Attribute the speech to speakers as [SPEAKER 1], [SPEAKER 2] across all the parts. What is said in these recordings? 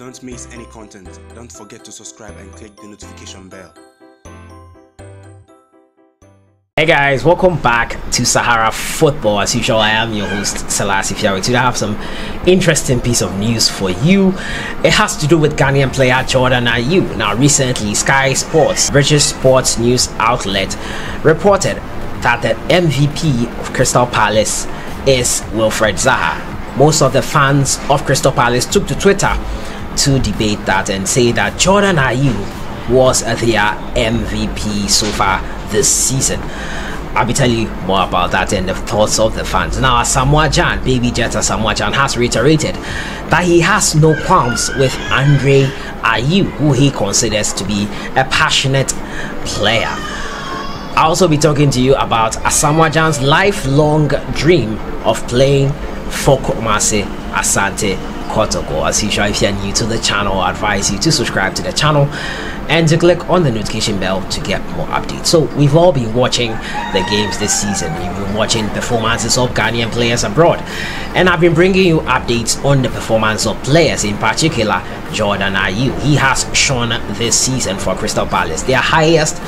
[SPEAKER 1] Don't miss any content. Don't forget to subscribe and click the notification bell.
[SPEAKER 2] Hey guys, welcome back to Sahara Football. As usual, I am your host Selassie Fiawe. Today I have some interesting piece of news for you. It has to do with Ghanaian player Jordan Ayew. Now recently, Sky Sports, British sports news outlet, reported that the MVP of Crystal Palace is Wilfred Zaha. Most of the fans of Crystal Palace took to Twitter to debate that and say that Jordan Ayew was their MVP so far this season. I'll be telling you more about that and the thoughts of the fans. Now, ASAMOAH, Baby Jet ASAMOAH has reiterated that he has no qualms with Ayew, who he considers to be a passionate player. I'll also be talking to you about ASAMOAH's lifelong dream of playing for Kumasi Asante Kotoko. As usual, if you're new to the channel, I advise you to subscribe to the channel and to click on the notification bell to get more updates. So we've all been watching the games this season. We've been watching performances of Ghanaian players abroad, and I've been bringing you updates on the performance of players, in particular Jordan Ayew. He has shone this season for Crystal Palace, their highest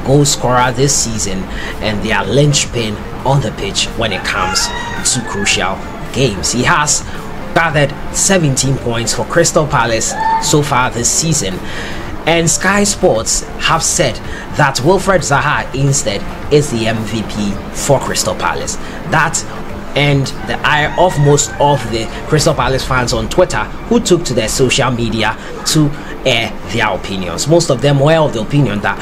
[SPEAKER 2] goal scorer this season and their linchpin on the pitch when it comes to crucial games. He has gathered 17 points for Crystal Palace so far this season, and Sky Sports have said that Wilfred Zaha instead is the MVP for Crystal Palace. That and the eye of most of the Crystal Palace fans on Twitter, who took to their social media to air their opinions. Most of them were of the opinion that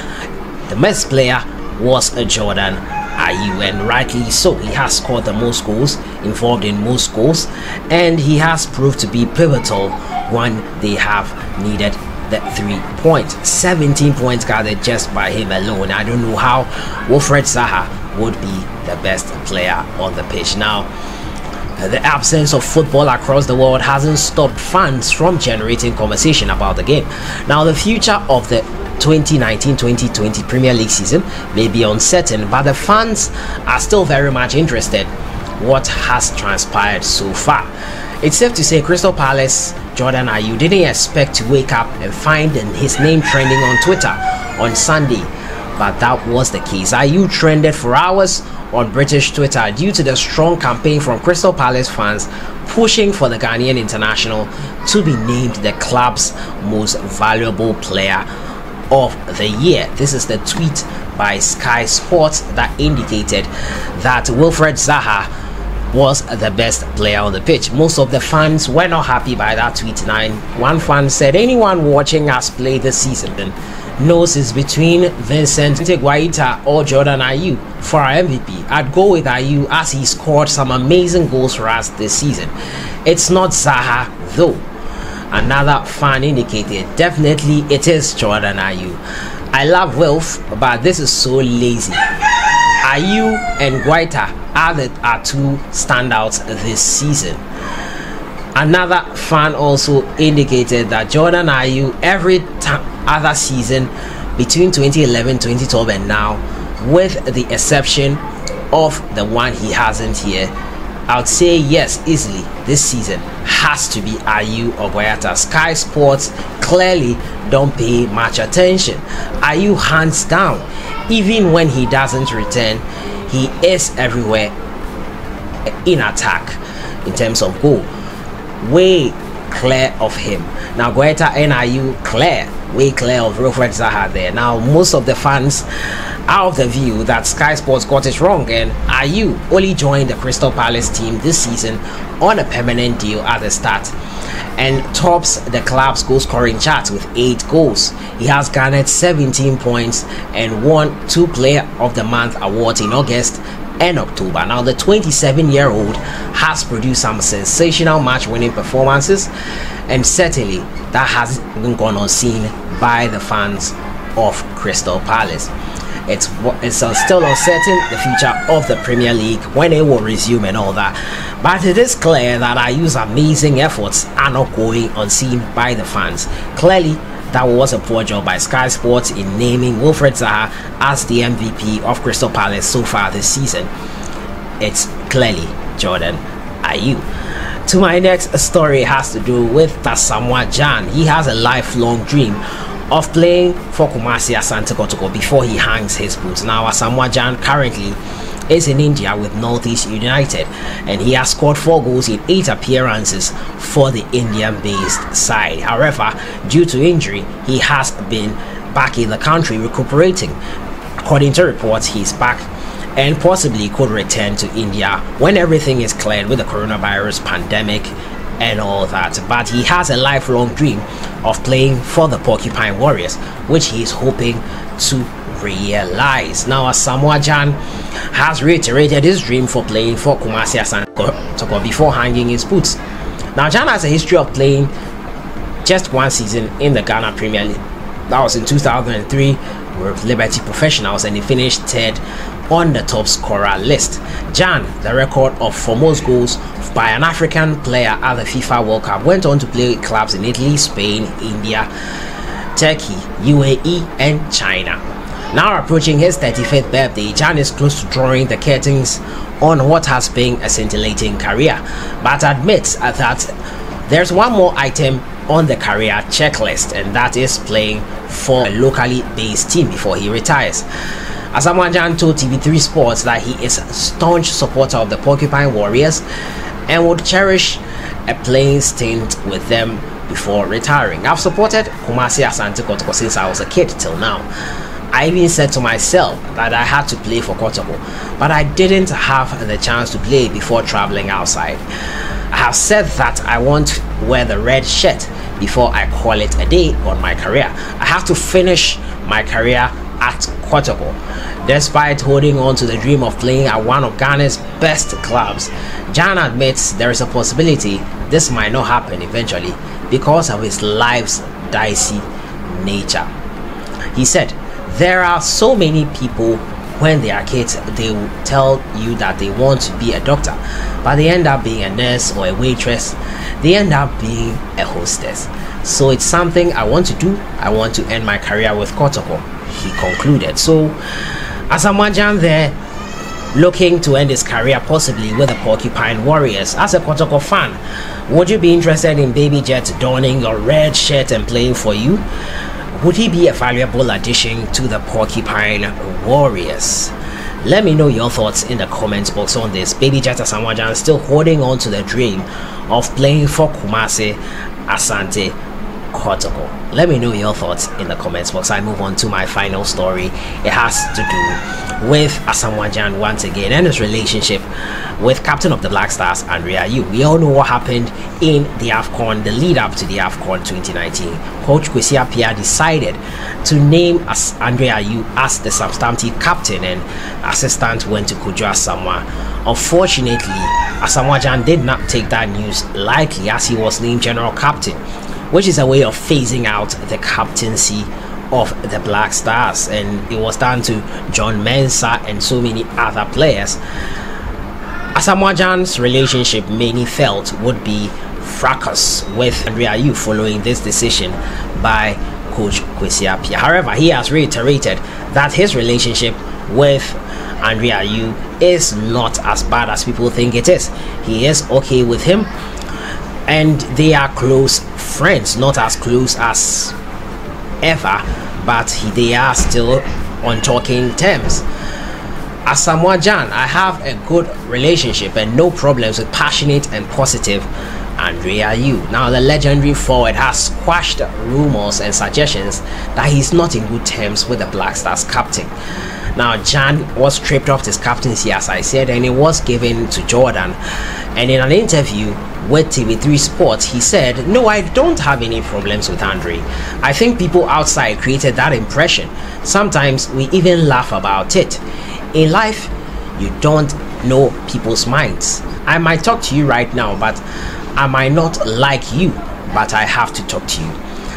[SPEAKER 2] the best player was Jordan Ayew, and rightly so. He has scored the most goals, involved in most goals, and he has proved to be pivotal when they have needed the 3 points. 17 points gathered just by him alone. I don't know how Wilfred Zaha would be the best player on the pitch. Now, the absence of football across the world hasn't stopped fans from generating conversation about the game. Now, the future of the 2019-2020 Premier League season may be uncertain, but the fans are still very much interested what has transpired so far. It's safe to say Crystal Palace Jordan Ayew didn't expect to wake up and find his name trending on Twitter on Sunday, but that was the case. Ayew trended for hours on British Twitter due to the strong campaign from Crystal Palace fans pushing for the Ghanaian international to be named the club's most valuable player of the year. This is the tweet by Sky Sports that indicated that Wilfred Zaha was the best player on the pitch. Most of the fans were not happy by that tweet. One fan said, anyone watching us play this season knows it's between Vincent Guaita or Jordan Ayew for our MVP. I'd go with Ayew as he scored some amazing goals for us this season. It's not Zaha though. Another fan indicated, definitely it is Jordan Ayew. I love Wilf, but this is so lazy. Ayew and Guaita are two standouts this season. Another fan also indicated that Jordan Ayew every other season between 2011, 2012 and now, with the exception of the one he hasn't here, I would say yes, easily this season has to be Ayew or Guaita. Sky Sports clearly don't pay much attention. Ayew hands down, even when he doesn't return, he is everywhere in attack in terms of goal. Way clear of him. Now Guaita and Ayew way clear of Wilfred Zaha there. Now most of the fans are of the view that Sky Sports got it wrong, and Ayew only joined the Crystal Palace team this season on a permanent deal at the start and tops the club's goal scoring chart with 8 goals. He has garnered 17 points and won 2 Player of the Month awards in August and October. Now the 27-year-old has produced some sensational match-winning performances, and certainly that has been gone unseen by the fans of Crystal Palace. It's still uncertain the future of the Premier League, when it will resume and all that, but it is clear that Ayew's amazing efforts are not going unseen by the fans. Clearly that was a poor job by Sky Sports in naming Wilfred Zaha as the MVP of Crystal Palace so far this season. It's clearly Jordan Ayew. To my next story, it has to do with ASAMOAH Gyan. He has a lifelong dream of playing for Kumasi Asante Kotoko before he hangs his boots. Now ASAMOAH Gyan currently is in India with Northeast United, and he has scored 4 goals in 8 appearances for the Indian-based side. However, due to injury, he has been back in the country recuperating. According to reports, he's back and possibly could return to India when everything is cleared with the coronavirus pandemic and all that. But he has a lifelong dream of playing for the Porcupine Warriors, which he is hoping to realize. Now ASAMOAH Gyan has reiterated his dream for playing for Kumasi Asante Kotoko before hanging his boots. Now Gyan has a history of playing just 1 season in the Ghana Premier League. That was in 2003 with Liberty Professionals, and he finished 3rd on the top scorer list. Gyan, the record of for most goals by an African player at the FIFA World Cup, went on to play with clubs in Italy, Spain, India, Turkey, UAE and China. Now approaching his 35th birthday, Gyan is close to drawing the curtains on what has been a scintillating career, but admits that there's one more item on the career checklist, and that is playing for a locally based team before he retires. ASAMOAH Gyan told TV3 Sports that he is a staunch supporter of the Porcupine Warriors and would cherish a playing stint with them before retiring. I've supported Kumasi Asante Kotoko since I was a kid till now. I even said to myself that I had to play for Kotoko, but I didn't have the chance to play before traveling outside. I have said that I want to wear the red shirt before I call it a day on my career. I have to finish my career at Kotoko. Despite holding on to the dream of playing at one of Ghana's best clubs, Gyan admits there is a possibility this might not happen eventually because of his life's dicey nature. He said, "There are so many people when they are kids, they will tell you that they want to be a doctor, but they end up being a nurse or a waitress. They end up being a hostess. So it's something I want to do. I want to end my career with Kotoko," he concluded. So ASAMOAH Gyan there, looking to end his career possibly with the Porcupine Warriors. As a Kotoko fan, would you be interested in Baby Jet donning your red shirt and playing for you? Would he be a valuable addition to the Porcupine Warriors? Let me know your thoughts in the comments box on this. Baby Jet ASAMOAH Gyan still holding on to the dream of playing for Kumasi Asante Kotoko. Let me know your thoughts in the comments box. I move on to my final story. It has to do with ASAMOAH Gyan once again and his relationship with captain of the Black Stars, Ayew. We all know what happened in the AFCON, the lead up to the AFCON 2019. Coach Kwesi Appiah decided to name Ayew as the substantive captain, and assistant went to Kojo Asamoah. Unfortunately, ASAMOAH Gyan did not take that news lightly, as he was named general captain, which is a way of phasing out the captaincy of the Black Stars, and it was done to John Mensah and so many other players. ASAMOAH Gyan's relationship, many felt, would be fracas with Ayew following this decision by Coach Kwesi Appiah. However, he has reiterated that his relationship with Ayew is not as bad as people think it is. He is okay with him, and they are close friends, not as close as ever, but they are still on talking terms. ASAMOAH Gyan, I have a good relationship and no problems with passionate and positive Ayew. Now the legendary forward has squashed rumors and suggestions that he's not in good terms with the Black Stars captain. Now Gyan was stripped of his captaincy, as I said, and it was given to Jordan. And in an interview with TV3 Sports, he said, "No, I don't have any problems with Andre. I think people outside created that impression. Sometimes we even laugh about it. In life, you don't know people's minds. I might talk to you right now, but I might not like you, but I have to talk to you.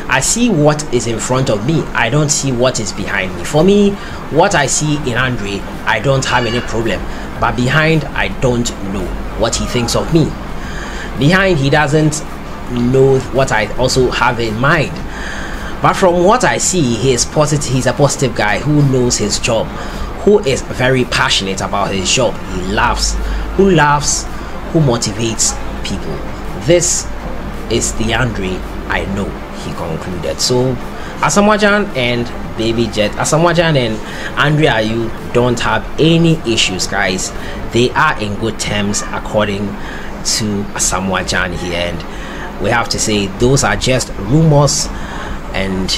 [SPEAKER 2] I see what is in front of me. I don't see what is behind me. For me, what I see in Andre, I don't have any problem, but behind, I don't know what he thinks of me. Behind, he doesn't know what I also have in mind. But from what I see, he is positive. He's a positive guy who knows his job, who is very passionate about his job. He laughs, who motivates people. This is the Andre I know, he concluded. So ASAMOAH and Baby Jet, ASAMOAH and Andre Ayew don't have any issues, guys. They are in good terms according to ASAMOAH here, and we have to say those are just rumors, and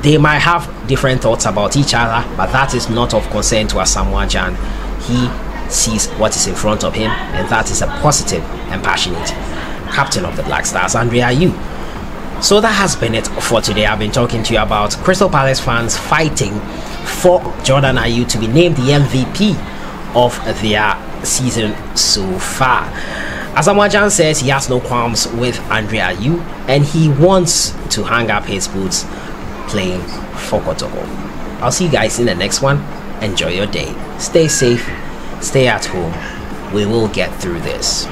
[SPEAKER 2] they might have different thoughts about each other, but that is not of concern to ASAMOAH. He sees what is in front of him, and that is a positive and passionate captain of the Black Stars, Andre Ayew. So that has been it for today. I've been talking to you about Crystal Palace fans fighting for Jordan Ayew to be named the MVP of their season so far. ASAMOAH says he has no qualms with Andre Ayew, and he wants to hang up his boots playing for Kotoko. I'll see you guys in the next one. Enjoy your day. Stay safe. Stay at home. We will get through this.